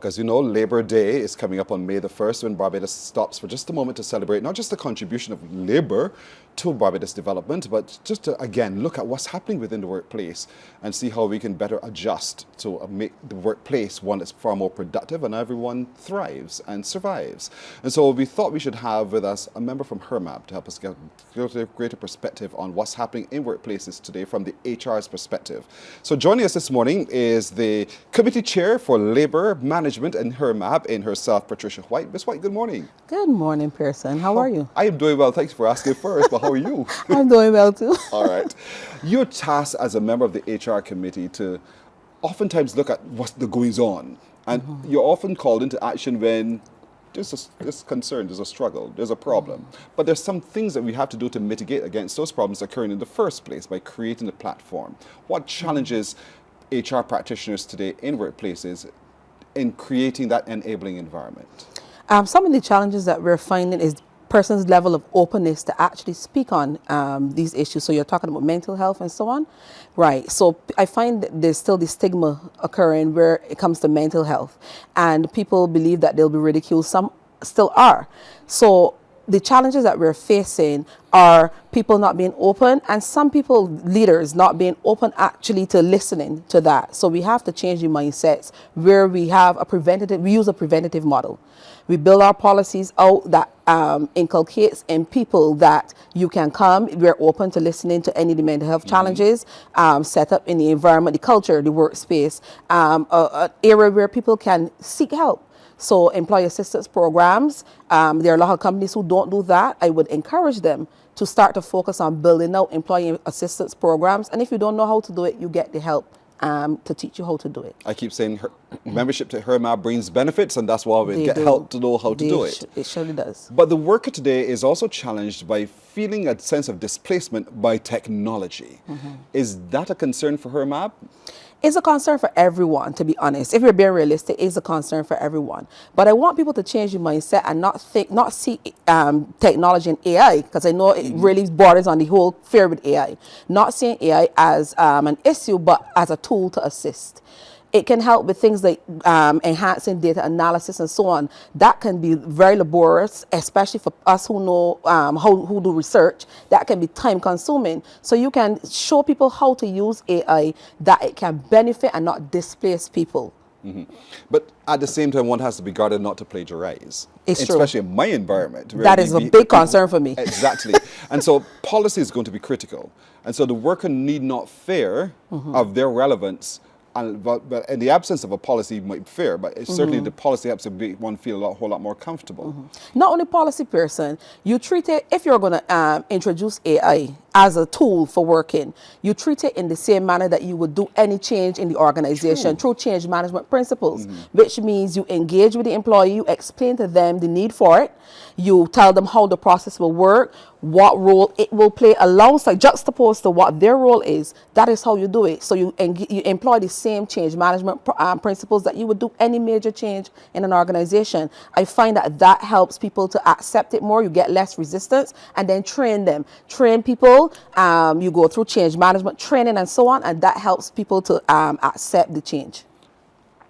work. As you know, Labor Day is coming up on May the 1st when Barbados stops for just a moment to celebrate not just the contribution of labor to Barbados development, but just to, again, look at what's happening within the workplace and see how we can better adjust to make the workplace one that's far more productive and everyone thrives and survives. And so we thought we should have with us a member from HRMAB to help us get a greater perspective on what's happening in workplaces today from the HR's perspective. So joining us this morning is the Committee Chair for Labor Management and HRMAB in herself, Patricia White. Ms. White, good morning. Good morning, Pearson. How are you? I am doing well. Thanks for asking first, but how are you? I'm doing well, too. All right. You're tasked as a member of the HR committee to oftentimes look at what's the goings on. And you're often called into action when there's concern, there's a struggle, there's a problem. But there's some things that we have to do to mitigate against those problems occurring in the first place by creating a platform. What challenges HR practitioners today in workplaces in creating that enabling environment? Some of the challenges that we're finding is person's level of openness to actually speak on these issues. So you're talking about mental health and so on. Right. So I find that there's still the stigma occurring where it comes to mental health. And people believe that they'll be ridiculed. Some still are. So the challenges that we're facing are people not being open, and some people, leaders, not being open actually to listening to that. So we have to change the mindsets where we have we use a preventative model. We build our policies out that inculcates in people that you can come, we're open to listening to any of the mental health challenges, set up in the environment, the culture, the workspace, an area where people can seek help. So employee assistance programs, there are a lot of companies who don't do that. I would encourage them to start to focus on building out employee assistance programs. And if you don't know how to do it, you get the help to teach you how to do it. I keep saying membership to HRMAB brings benefits, and that's why we get help to know how to do it. It surely does. But the worker today is also challenged by feeling a sense of displacement by technology. Is that a concern for HRMAB? It's a concern for everyone, to be honest. If we're being realistic, it's a concern for everyone. But I want people to change your mindset and not see technology and AI, because I know it really borders on the whole fear with AI. Not seeing AI as an issue, but as a tool to assist. It can help with things like enhancing data analysis and so on. That can be very laborious, especially for us who know who do research. That can be time consuming. So you can show people how to use AI that it can benefit and not displace people. But at the same time, one has to be guarded not to plagiarize. It's especially true. in my environment. That is a big concern for me. Exactly. And so policy is going to be critical. And so the worker need not fear of their relevance. But in the absence of a policy, might be fair, but certainly the policy helps to make one feel a whole lot more comfortable. Not only policy person, you treat it, if you're going to introduce AI as a tool for working, you treat it in the same manner that you would do any change in the organization through change management principles, which means you engage with the employee, you explain to them the need for it, you tell them how the process will work, what role it will play alongside, juxtaposed to what their role is. That is how you do it. So you employ the same change management principles that you would do any major change in an organization. I find that helps people to accept it more. You get less resistance, and then train them. Train people. You go through change management training and so on, and that helps people to accept the change.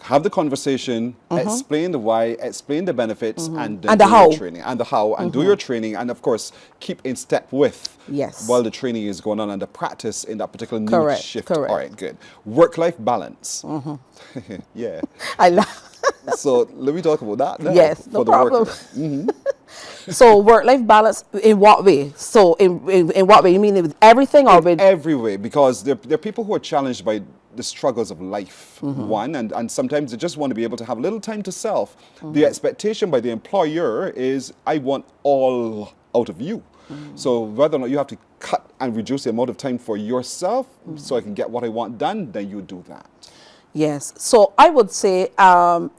Have the conversation, explain the why, explain the benefits, and then And the do how. your training, and the how, and do your training, and of course, keep in step with while the training is going on and the practice in that particular new shift. Correct. All right, good. Work-life balance. Yeah. I love. So let me talk about that now. Yes, no for the problem. worker. So work-life balance in what way? So in what way? You mean with everything or with every way? Because there are people who are challenged by the struggles of life, one, and sometimes they just want to be able to have a little time to self. The expectation by the employer is, I want all out of you. So whether or not you have to cut and reduce the amount of time for yourself so I can get what I want done, then you do that. Yes. So I would say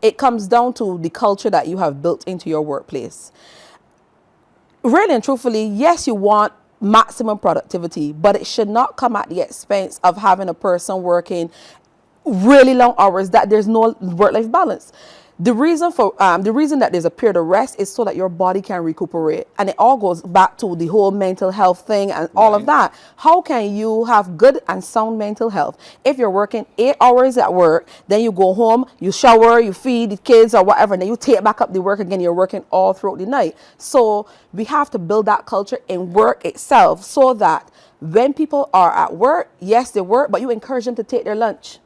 it comes down to the culture that you have built into your workplace. Really and truthfully, yes, you want maximum productivity, but it should not come at the expense of having a person working really long hours that there's no work-life balance. The reason that there's a period of rest is so that your body can recuperate, and it all goes back to the whole mental health thing and all of that. How can you have good and sound mental health if you're working 8 hours at work, then you go home, you shower, you feed the kids or whatever, and then you take back up the work again, you're working all throughout the night. So we have to build that culture in work itself so that when people are at work, yes, they work, but you encourage them to take their lunch.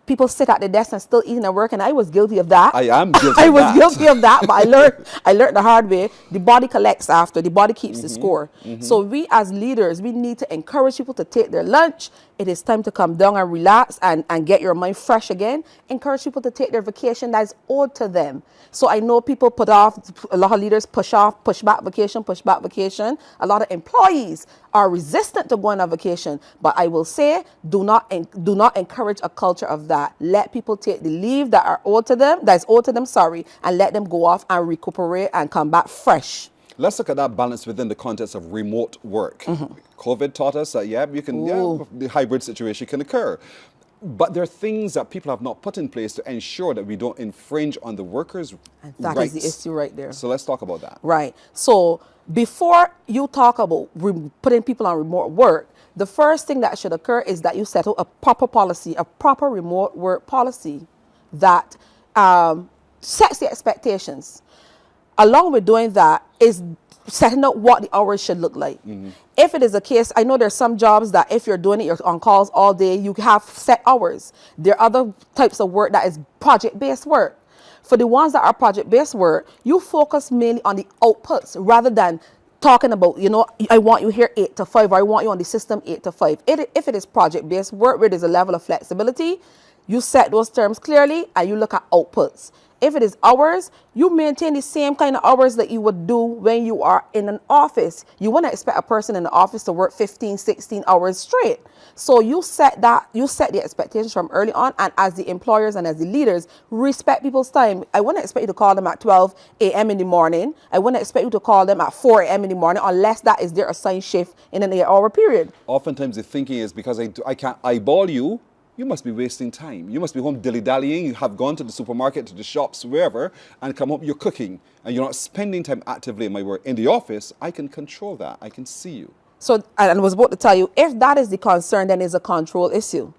People sit at the desk and still eating at work, and I was guilty of that. I am guilty I of was that. guilty of that, but I learned the hard way. The body collects after, the body keeps the score. So we as leaders, we need to encourage people to take their lunch. It is time to come down and relax and get your mind fresh again. Encourage people to take their vacation that is owed to them. So I know people put off, a lot of leaders push back vacation. A lot of employees are resistant to going on vacation. But I will say, do not encourage a culture of that. Let people take the leave that is owed to them, and let them go off and recuperate and come back fresh. Let's look at that balance within the context of remote work. COVID taught us that, the hybrid situation can occur. But there are things that people have not put in place to ensure that we don't infringe on the workers' And that rights. is the issue right there. So let's talk about that. Right. So before you talk about putting people on remote work, the first thing that should occur is that you settle a proper policy, a proper remote work policy that sets the expectations. Along with doing that is setting up what the hours should look like. If it is a case, I know there's some jobs that if you're doing it, you're on calls all day, you have set hours. There are other types of work that is project-based work. For the ones that are project-based work, you focus mainly on the outputs rather than talking about, I want you here 8 to 5, or I want you on the system 8 to 5. If it is project-based work where there's a level of flexibility, you set those terms clearly and you look at outputs. If it is hours, you maintain the same kind of hours that you would do when you are in an office. You wouldn't expect a person in the office to work 15, 16 hours straight. So you set the expectations from early on, and as the employers and as the leaders, respect people's time. I wouldn't expect you to call them at 12 a.m. in the morning. I wouldn't expect you to call them at 4 a.m. in the morning unless that is their assigned shift in an 8-hour period. Oftentimes the thinking is, because I can't eyeball you, you must be wasting time. You must be home dilly-dallying. You have gone to the supermarket, to the shops, wherever, and come home, you're cooking, and you're not spending time actively in my work. In the office, I can control that. I can see you. So, and I was about to tell you, if that is the concern, then it's a control issue.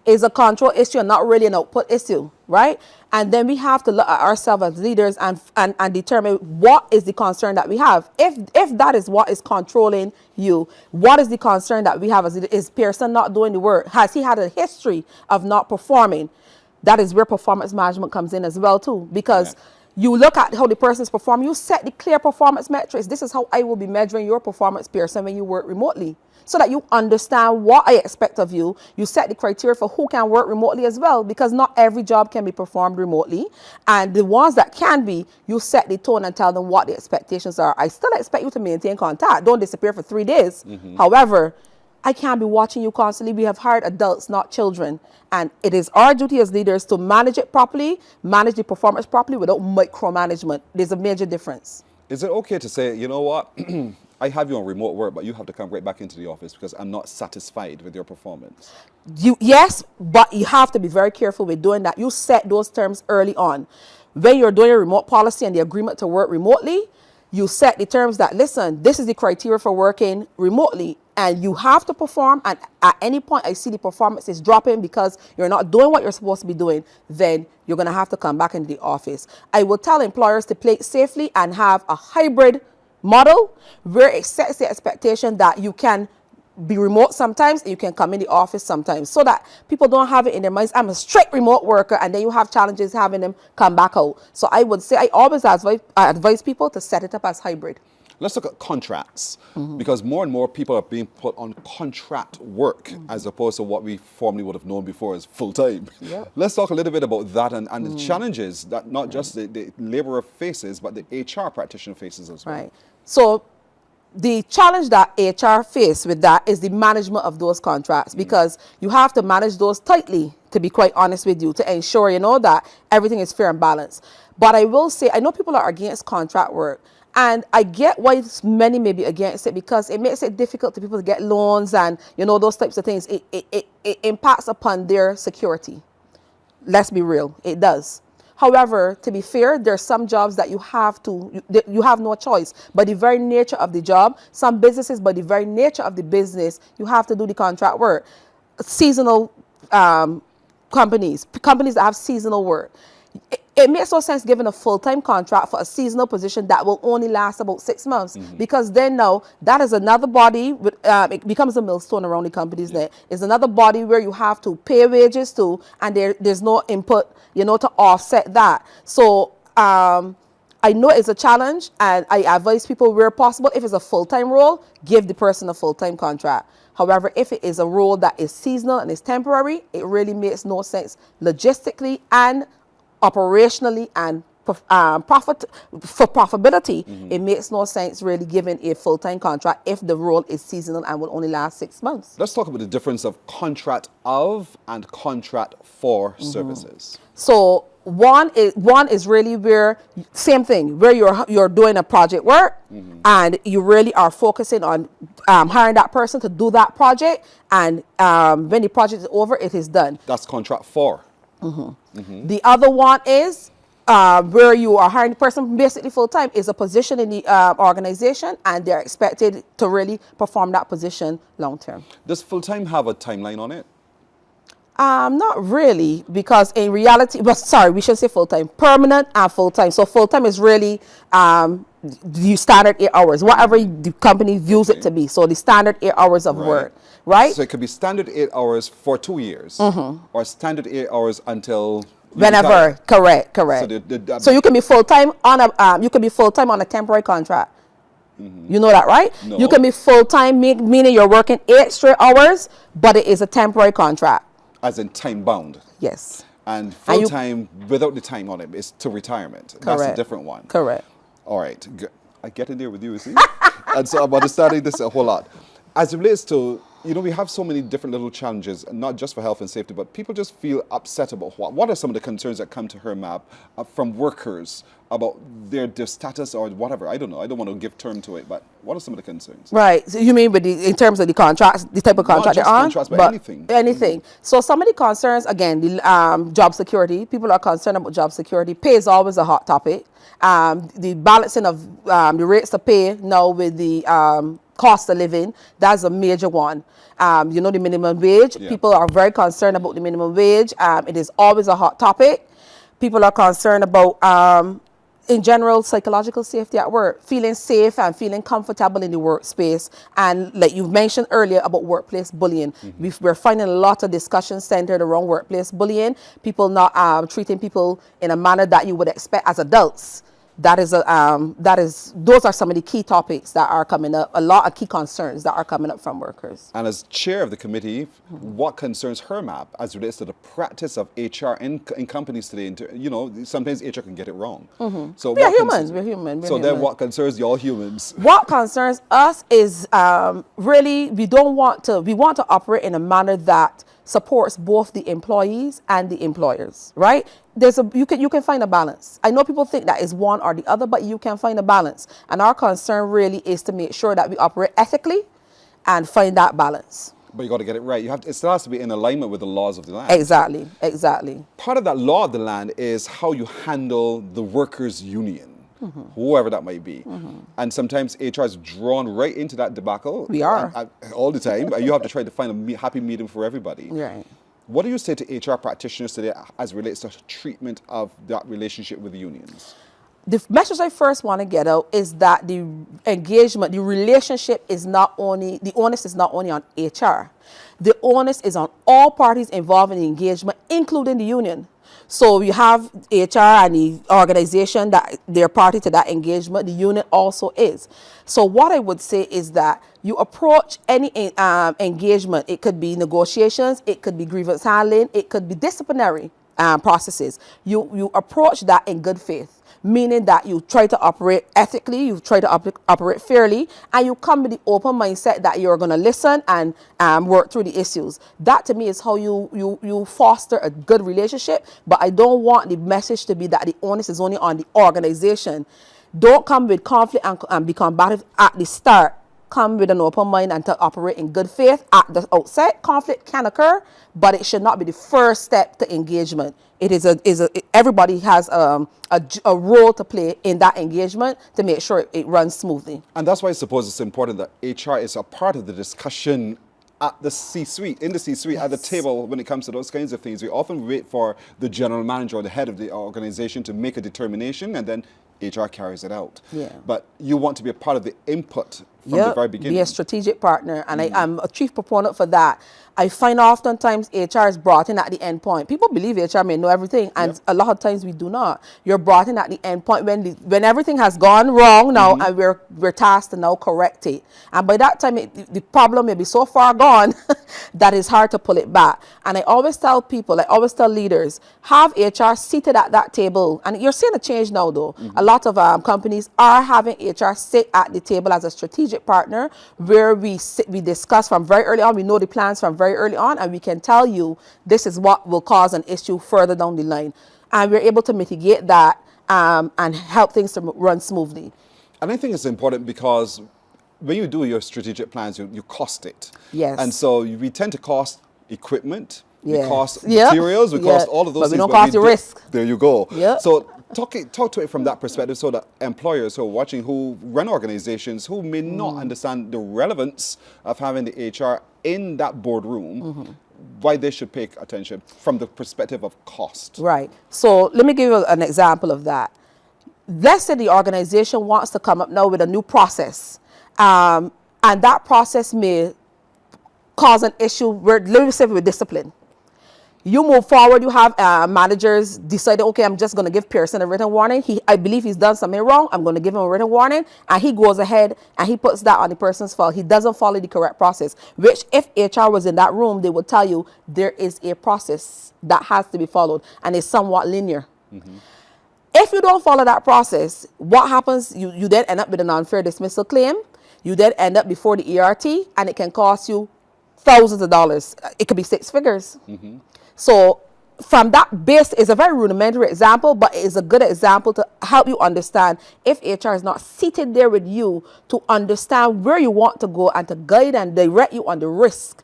It's a control issue and not really an output issue, right? And then we have to look at ourselves as leaders and determine what is the concern that we have. If that is what is controlling you, what is the concern that we have as leaders? Is Pearson not doing the work? Has he had a history of not performing? That is where performance management comes in as well too, because you look at how the person is performing, you set the clear performance metrics. This is how I will be measuring your performance, Pearson, when you work remotely, so that you understand what I expect of you. You set the criteria for who can work remotely as well, because not every job can be performed remotely. And the ones that can be, you set the tone and tell them what the expectations are. I still expect you to maintain contact. Don't disappear for 3 days. However, I can't be watching you constantly. We have hired adults, not children. And it is our duty as leaders to manage it properly, manage the performance properly without micromanagement. There's a major difference. Is it okay to say, you know what, I have you on remote work, but you have to come right back into the office because I'm not satisfied with your performance? Yes, but you have to be very careful with doing that. You set those terms early on. When you're doing a remote policy and the agreement to work remotely, you set the terms that, listen, this is the criteria for working remotely, and you have to perform, and at any point I see the performance is dropping because you're not doing what you're supposed to be doing, then you're going to have to come back into the office. I will tell employers to play it safely and have a hybrid model where it sets the expectation that you can be remote sometimes and you can come in the office sometimes, so that people don't have it in their minds, I'm a strict remote worker, and then you have challenges having them come back out. So I would say, I always advise people to set it up as hybrid. Let's look at contracts, because more and more people are being put on contract work as opposed to what we formerly would have known before as full-time. Let's talk a little bit about that and the challenges that not just the laborer faces, but the HR practitioner faces as well. Right. So the challenge that HR face with that is the management of those contracts, because you have to manage those tightly, to be quite honest with you, to ensure, that everything is fair and balanced. But I will say, I know people are against contract work, and I get why many may be against it, because it makes it difficult to people to get loans and, those types of things. It impacts upon their security. Let's be real, it does. However, to be fair, there's some jobs that you have no choice. By the very nature of the job, some businesses, by the very nature of the business, you have to do the contract work. Seasonal companies that have seasonal work. It makes no sense giving a full-time contract for a seasonal position that will only last about 6 months, because then now that is another body, it becomes a millstone around the company's neck. It's another body where you have to pay wages to, and there's no input, to offset that. So I know it's a challenge, and I advise people where possible, if it's a full-time role, give the person a full-time contract. However, if it is a role that is seasonal and is temporary, it really makes no sense logistically and operationally and for profitability. It makes no sense really giving a full-time contract if the role is seasonal and will only last 6 months. Let's talk about the difference of contract of and contract for services. So one is really where, same thing, where you're doing a project work and you really are focusing on hiring that person to do that project, and when the project is over, it is done. That's contract for. The other one is where you are hiring the person basically full-time, is a position in the organization, and they're expected to really perform that position long-term. Does full-time have a timeline on it? Not really, because in reality, we should say full-time, permanent and full-time. So full-time is really the standard 8 hours, whatever the company views it to be. So the standard 8 hours of work, right? So it could be standard 8 hours for 2 years, or standard 8 hours until whenever. Correct. So, So you can be full-time on a temporary contract. You know that, right? No. You can be full-time, meaning you're working 8 straight hours, but it is a temporary contract. as in time bound. Yes. And full time without the time on it is to retirement. Correct. That's a different one. Correct. All right. I get in there with you, see? And so I'm understanding this a whole lot. As it relates to, we have so many different little challenges, not just for health and safety, but people just feel upset about what are some of the concerns that come to HRMAB from workers about their status or whatever. I don't know. I don't want to give term to it, but what are some of the concerns? Right. So you mean in terms of the contracts, the type of contract Not just they're on? contracts, but anything. Anything. So some of the concerns, again, the job security. People are concerned about job security. Pay is always a hot topic. The balancing of the rates of pay now with the cost of living, that's a major one. The minimum wage. Yeah. People are very concerned about the minimum wage. It is always a hot topic. People are concerned about, in general, psychological safety at work, feeling safe and feeling comfortable in the workspace. And like you mentioned earlier about workplace bullying, we're finding a lot of discussions centered around workplace bullying, people not treating people in a manner that you would expect as adults. Those are some of the key topics that are coming up, a lot of key concerns that are coming up from workers. And as chair of the committee, what concerns HRMAB as it relates to the practice of HR in companies today? Sometimes HR can get it wrong. So We're human. Then what concerns y'all humans? What concerns us is really we want to operate in a manner that supports both the employees and the employers, right? You can find a balance. I know people think that is one or the other, but you can find a balance. And our concern really is to make sure that we operate ethically and find that balance. But you got to get it right. It still has to be in alignment with the laws of the land. Exactly. Part of that law of the land is how you handle the workers' union, whoever that might be. And sometimes HR is drawn right into that debacle. We are. All the time. And you have to try to find a happy medium for everybody. Right. What do you say to HR practitioners today as it relates to treatment of that relationship with the unions? The message I first want to get out is that the engagement, the relationship is not only, the onus is not only on HR. The onus is on all parties involved in the engagement, including the union. So you have HR and the organization that they're party to that engagement. The union also is. So what I would say is that you approach any engagement. It could be negotiations. It could be grievance handling. It could be disciplinary processes. You approach that in good faith, meaning that you try to operate ethically, you try to operate fairly, and you come with the open mindset that you're going to listen and work through the issues. That to me is how you foster a good relationship, but I don't want the message to be that the onus is only on the organization. Don't come with conflict and be combative at the start. come with an open mind and to operate in good faith at the outset, conflict can occur, but it should not be the first step to engagement. It is everybody has a role to play in that engagement to make sure it runs smoothly. And that's why I suppose it's important that HR is a part of the discussion at the C-suite, in the C-suite, at the table when it comes to those kinds of things. We often wait for the general manager or the head of the organization to make a determination, and then HR carries it out. Yeah. But you want to be a part of the input from the very beginning. Be a strategic partner, and I'm a chief proponent for that. I find oftentimes HR is brought in at the end point. People believe HR may know everything, and a lot of times we do not. You're brought in at the end point when everything has gone wrong now, and we're tasked to now correct it. And by that time, the problem may be so far gone that it's hard to pull it back. And I always tell people, I always tell leaders, have HR seated at that table. And you're seeing a change now, though. A lot of companies are having HR sit at the table as a strategic partner, where we discuss from very early on. We know the plans from very early on, and we can tell you this is what will cause an issue further down the line, and we're able to mitigate that and help things to run smoothly. And I think it's important because when you do your strategic plans, you cost it. Yes. And so we tend to cost equipment, we Yes. cost Yep. materials, we cost all of those But we things. don't cost the risk. There you go. Yep. So talk to it from that perspective, so that employers who are watching, who run organizations, who may not understand the relevance of having the HR in that boardroom, why they should pay attention from the perspective of cost. Right. So let me give you an example of that. Let's say the organization wants to come up now with a new process, and that process may cause an issue where, let me say, with discipline. You move forward, you have managers decided, okay, I'm just going to give Pearson a written warning. I believe he's done something wrong. I'm going to give him a written warning. And he goes ahead and he puts that on the person's file. He doesn't follow the correct process, which if HR was in that room, they would tell you there is a process that has to be followed, and it's somewhat linear. If you don't follow that process, what happens? You then end up with an unfair dismissal claim. You then end up before the ERT, and it can cost you thousands of dollars. It could be six figures. So from that base is a very rudimentary example, but it is a good example to help you understand if HR is not seated there with you to understand where you want to go and to guide and direct you on the risk.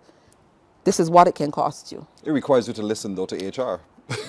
This is what it can cost you. It requires you to listen, though, to HR.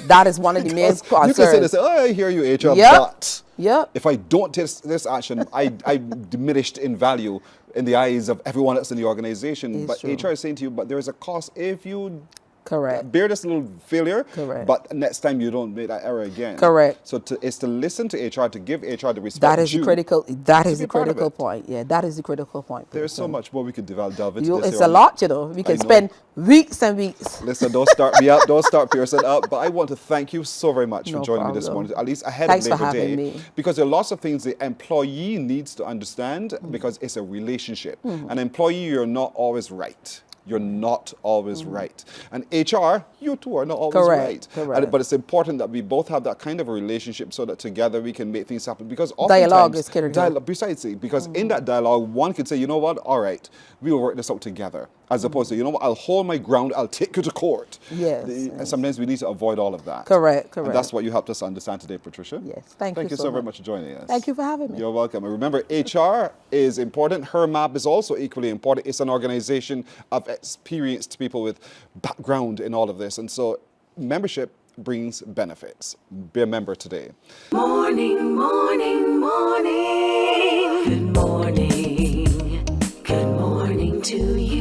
That is one of the main concerns. You can say, oh, I hear you, HR, Yep. but Yep. if I don't take this action, I'm diminished in value in the eyes of everyone else in the organization. It's But true. HR is saying to you, but there is a cost if you Correct. bear this little failure, Correct. but next time you don't make that error again. Correct. So it's to listen to HR, to give HR the respect That is due. the critical. That is be the part of critical it. point. Yeah, that is the critical point. There's so much more we could delve into this. It's here a on- lot, you know. We can know. spend weeks and weeks. Listen, don't start me up. Don't start Pearson up. But I want to thank you so very much for No joining me this problem. morning, at least ahead Thanks of for Labor Day. having me. Because there are lots of things the employee needs to understand because it's a relationship. An employee, you're not always right. You're not always right. And HR, you two are not always Correct, right. correct. But it's important that we both have that kind of a relationship so that together we can make things happen. Because oftentimes, Dialogue is critical. precisely, because in that dialogue, one could say, you know what, all right, we will work this out together. As opposed to, you know what, I'll hold my ground, I'll take you to court. Yes, And sometimes we need to avoid all of that. Correct. And that's what you helped us understand today, Patricia. Yes, thank you you so so very much. much for joining us. Thank you for having me. You're welcome. And remember, HR is important. HRMAB is also equally important. It's an organization of experienced people with background in all of this. And so membership brings benefits. Be a member today. Morning, morning, morning. Good morning. Good morning to you.